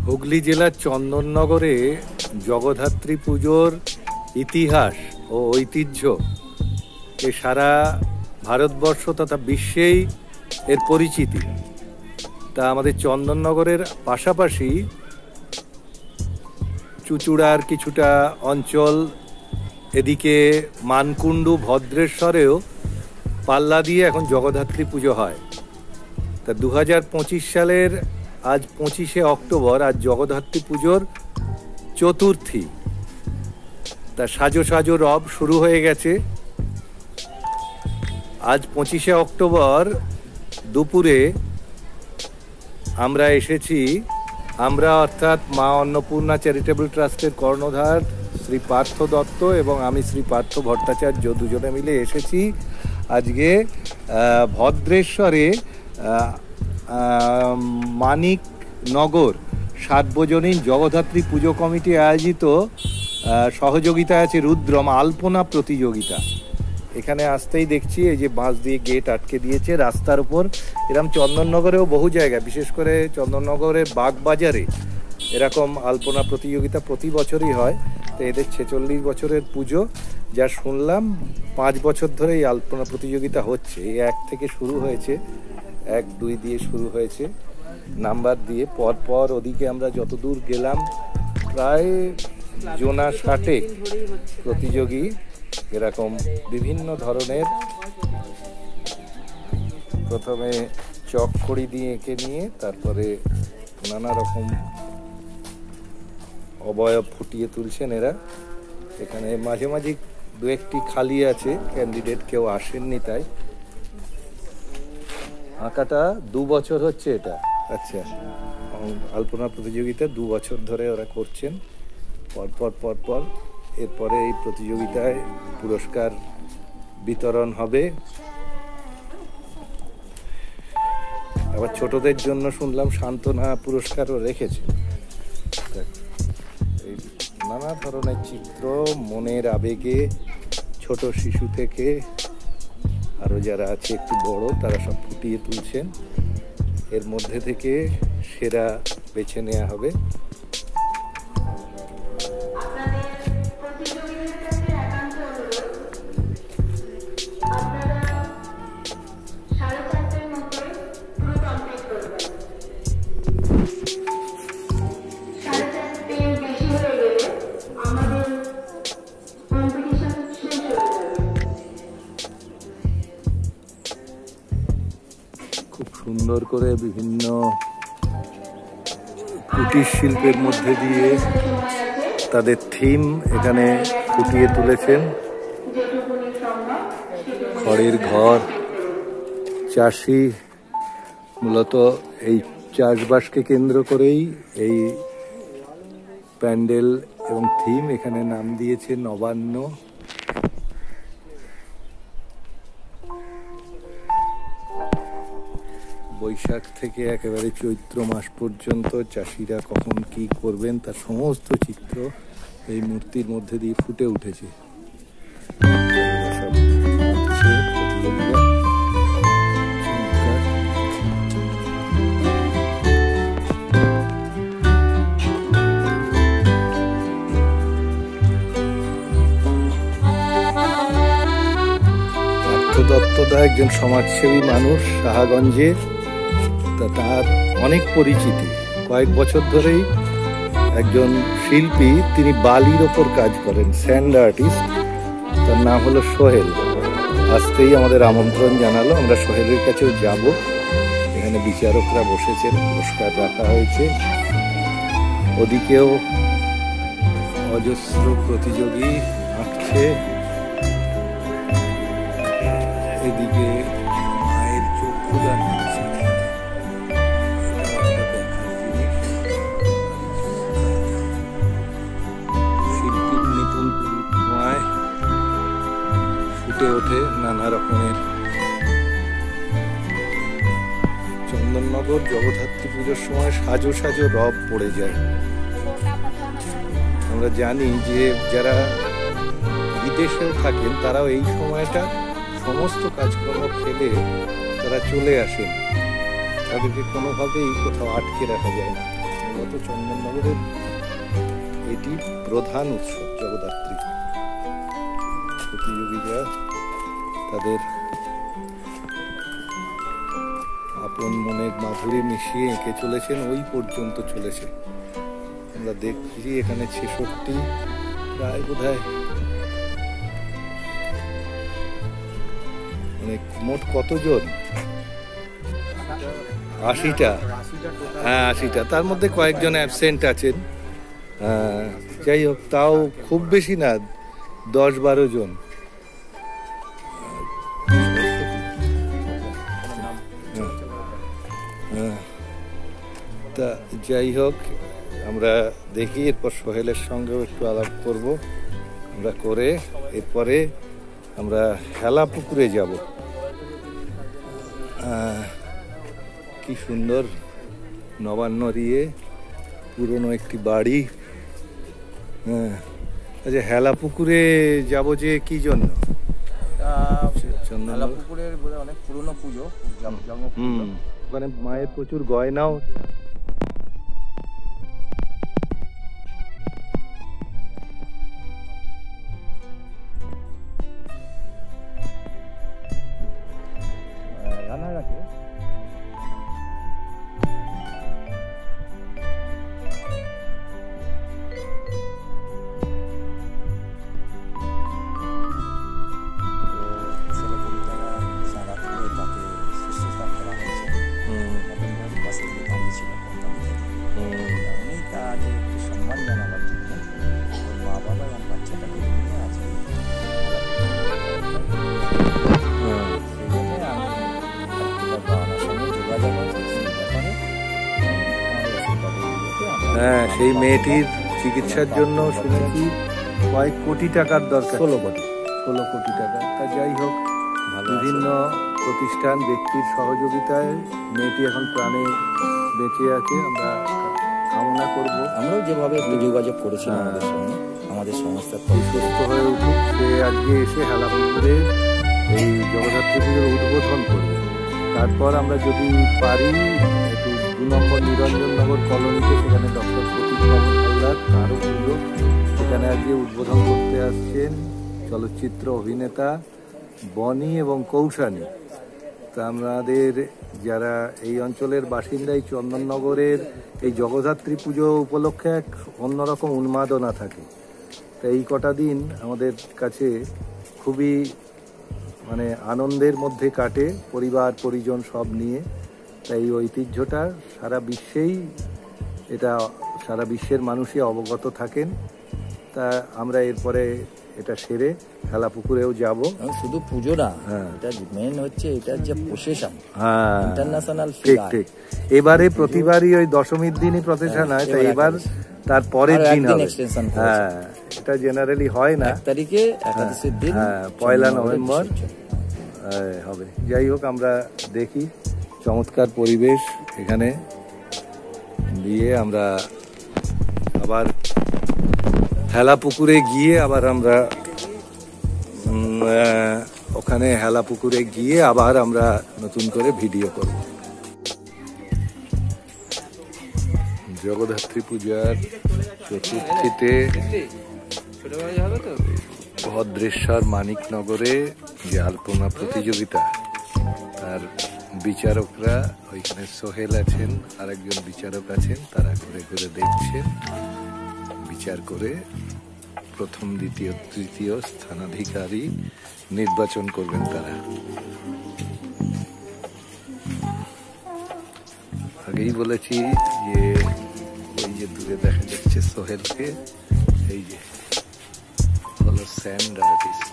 হুগলি জেলার চন্দননগরে জগদ্ধাত্রী পুজোর ইতিহাস ও ঐতিহ্য এ সারা ভারতবর্ষ তথা বিশ্বেই এর পরিচিতি। তা আমাদের চন্দননগরের পাশাপাশি চুঁচুড়ার কিছুটা অঞ্চল, এদিকে মানকুণ্ডু ভদ্রেশ্বরেও পাল্লা দিয়ে এখন জগদ্ধাত্রী পুজো হয়। তা 2025 সালের আজ 25শে অক্টোবর, আজ জগদ্ধাত্রী পুজোর চতুর্থী। তা সাজো সাজো রব শুরু হয়ে গেছে। আজ 25শে অক্টোবর দুপুরে আমরা এসেছি, আমরা অর্থাৎ মা অন্নপূর্ণা চ্যারিটেবল ট্রাস্টের কর্ণধার শ্রী পার্থ দত্ত এবং আমি শ্রী পার্থ ভট্টাচার্য দুজনে মিলে এসেছি আজকে ভদ্রেশ্বরে মানিকনগর সার্বজনীন জগদ্ধাত্রী পুজো কমিটি আয়োজিত সহযোগিতা আছে রুদ্রম আলপনা প্রতিযোগিতা। এখানে আসতেই দেখছি এই যে বাঁশ দিয়ে গেট আটকে দিয়েছে রাস্তার উপর। এরকম চন্দননগরেও বহু জায়গায়, বিশেষ করে চন্দননগরের বাগবাজারে এরকম আলপনা প্রতিযোগিতা প্রতি বছরই হয়। তো এদের 46 বছরের পুজো, যা শুনলাম 5 বছর ধরে এই আলপনা প্রতিযোগিতা হচ্ছে। এই 1 থেকে শুরু হয়েছে, 1, 2 দিয়ে শুরু হয়েছে নাম্বার দিয়ে। পরপর ওদিকে আমরা যতদূর গেলাম প্রায় জোনা 60 প্রতিযোগী এরকম বিভিন্ন ধরনের, প্রথমে চকখড়ি দিয়ে এঁকে নিয়ে তারপরে নানা রকম অবয়ব ফুটিয়ে তুলছেন এরা। এখানে মাঝে মাঝে 2-1টি খালি আছে, ক্যান্ডিডেট কেউ আসেননি তাই। আঁকাটা 2 বছর হচ্ছে এটা। আচ্ছা, আলপনা প্রতিযোগিতা 2 বছর ধরে ওরা করছেন পরপর। এরপরে এই প্রতিযোগিতায় পুরস্কার বিতরণ হবে। আবার ছোটদের জন্য শুনলাম সান্ত্বনা পুরস্কারও রেখেছে। এই নানা ধরনের চিত্র, মনের আবেগে ছোট শিশু থেকে আরো যারা আছে একটু বড়, তারা সব ফুটিয়ে তুলছেন। এর মধ্যে থেকে সেরা বেছে নেওয়া হবে। খুব সুন্দর করে বিভিন্ন কুটির শিল্পের মধ্যে দিয়ে তাদের থিম এখানে ফুটিয়ে তুলেছেন। খড়ের ঘর, চাষি, মূলত এই চাষবাসকে কেন্দ্র করেই এই প্যান্ডেল এবং থিম। এখানে নাম দিয়েছে নবান্ন। বৈশাখ থেকে একেবারে চৈত্র মাস পর্যন্ত চাষিরা কখন কি করবেন তার সমস্ত চিত্র এই মূর্তির মধ্যে দিয়ে ফুটে উঠেছে। পার্থ দত্তদা একজন সমাজসেবী মানুষ, সাহাগঞ্জে। তার অনেক পরিচিতি, কয়েক বছর ধরেই একজন শিল্পী, তিনি বালির ওপর কাজ করেন, স্যান্ড আর্টিস্ট। তার নাম হলো সোহেল। আসতেই আমাদের আমন্ত্রণ জানালো, আমরা সোহেলের কাছেও যাব। এখানে বিচারকরা বসেছেন, পুরস্কার রাখা হয়েছে। ওদিকেও অজস্র প্রতিযোগী আঁকছে। এদিকে মায়ের চক্ষুদান হচ্ছে। ফুটে ওঠে নানা রকমের। চন্দননগর জগদ্ধাত্রী পুজোর সময় সাজো সাজো রব পড়ে যায়। আমরা জানি যে যারা বিদেশেও থাকেন তারাও এই সময়টা সমস্ত কাজকর্ম ফেলে তারা চলে আসেন। তাদেরকে কোনোভাবেই কোথাও আটকে রাখা যায় না। সম্ভবত চন্দননগরের এটি প্রধান উৎসব জগদ্ধাত্রী প্রতিযোগীরা তাদের আপন মনের মাধুরী মিশিয়ে এঁকে চলেছেন, ওই পর্যন্ত চলেছে। আমরা দেখছি এখানে 66 প্রায় বোধহয় মানে মোট কতজন, 80টা। হ্যাঁ 80টা, তার মধ্যে কয়েকজন অ্যাবসেন্ট আছেন। যাই হোক, তাও খুব বেশি না, 10-12 জন। তা যাই হোক, আমরা দেখি এরপর সোহেলের সঙ্গেও একটু আলাপ করব, আমরা করে এরপরে আমরা হেলা পুকুরে যাব। কি সুন্দর নবান্নরিয়ে পুরনো একটি বাড়ি। আচ্ছা, হেলা পুকুরে যাব যে কি জন্য? হেলা পুকুরের অনেক পুরনো পুজো, ওখানে মায়ের প্রচুর গয়নাও। রানাঘাটে সম্মান জানাবার জন্য ওর মা বাবা এবং বাচ্চাটাকে নিয়ে আছে। হ্যাঁ, সেই মেয়েটির চিকিৎসার জন্য শুনেছি কয়েক কোটি টাকার দরকার, 16 কোটি টাকা। তা যাই হোক, বিভিন্ন প্রতিষ্ঠান ব্যক্তির সহযোগিতায় মেয়েটি এখন প্রাণে বেঁচে আছে। আমরা কামনা করব আমরাও যেভাবে একটু যোগাযোগ করেছিলাম আমাদের সঙ্গে, আমাদের সংস্থার সুস্থ হয়ে উঠুক। সে আজকে এসে হেলা পুকুরে এই জগদ্ধাত্রী পুজোর উদ্বোধন করবে। তারপর আমরা যদি পারি একটু 2 নম্বর নিরঞ্জননগর কলোনিতে, সেখানে ডক্টর প্রতীক হালদার, তারও পুজো, সেখানে আজকে উদ্বোধন করতে আসছেন চলচ্চিত্র অভিনেতা বনি এবং কৌশানী। তা আমাদের যারা এই অঞ্চলের বাসিন্দা, এই চন্দননগরের এই জগদ্ধাত্রী পুজো উপলক্ষে এক অন্যরকম উন্মাদনা থাকে। তা এই কটা দিন আমাদের কাছে খুবই মানে আনন্দের মধ্যে কাটে, পরিবার পরিজন সব নিয়ে। তাই এই ঐতিহ্যটা সারা বিশ্বেই, এটা সারা বিশ্বের মানুষই অবগত থাকেন। তা আমরা এরপরে এটা সেরে হেলা পুকুরেও যাব। শুধু পুজো না, এটা মেইন হচ্ছে এটার যে প্রসেশন, হ্যাঁ ইন্টারন্যাশনাল ঠিক ঠিক। এবারে প্রতিবারই ওই দশমীর দিনই প্রসেশন হয়, তাই এবার তার পরের দিন হবে। হ্যাঁ, এটা জেনারেলি হয় না, 1 তারিখে একাদশীর দিন, হ্যাঁ 1 নভেম্বর হবে। যাই হোক, আমরা দেখি চমৎকার পরিবেশ এখানে দিয়ে আমরা আবার হেলা পুকুরে গিয়ে আবার আমরা ওখানে হেলা পুকুরে গিয়ে আবার আমরা নতুন করে ভিডিও করব। জগদ্ধাত্রী পূজার চতুর্থীতে ভদ্রেশ্বর মানিকনগরে যে আলপনা প্রতিযোগিতা, তার বিচারকরা ওইখানে সোহেল আছেন, আরেকজন বিচারক আছেন, তারা ঘুরে ঘুরে দেখছেন, বিচার করে প্রথম, দ্বিতীয়, তৃতীয় স্থানাধিকারী নির্বাচন করবেন তারা। আগেই বলেছি যে ওই যে দূরে দেখা যাচ্ছে সোহেলকে, এই যে হলো স্যান্ড আর্টিস্ট।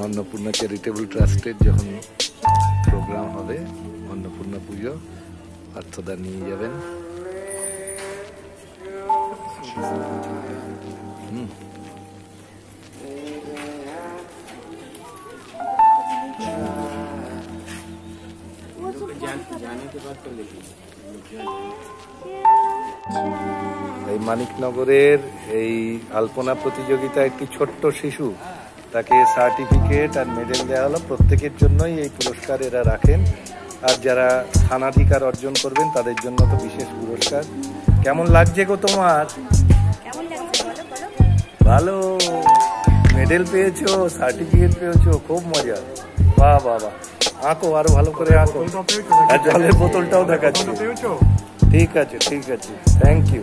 অন্নপূর্ণা চ্যারিটেবল ট্রাস্টের যখন প্রোগ্রাম হবে, অন্নপূর্ণা পুজো, অর্থদান নিয়ে যাবেন। এই মানিকনগরের এই আলপনা প্রতিযোগিতা একটি ছোট্ট শিশু, তাকে সার্টিফিকেট আর মেডেল দেওয়া হলো। প্রত্যেকের জন্যই এই পুরস্কার এরা রাখেন। আর যারা স্থানাধিকার অর্জন করবেন তাদের জন্য তো বিশেষ পুরস্কার। কেমন লাগছে গো তোমার? কেমন লাগছে বলো বলো? ভালো, মেডেল পেয়েছো, সার্টিফিকেট পেয়েছো, খুব মজা। বাহ বাহ বাহ, আঁকো, আরো ভালো করে আঁকো। আর জলের বোতলটাও দেখাচ্ছি। ঠিক আছে, ঠিক আছে, থ্যাংক ইউ।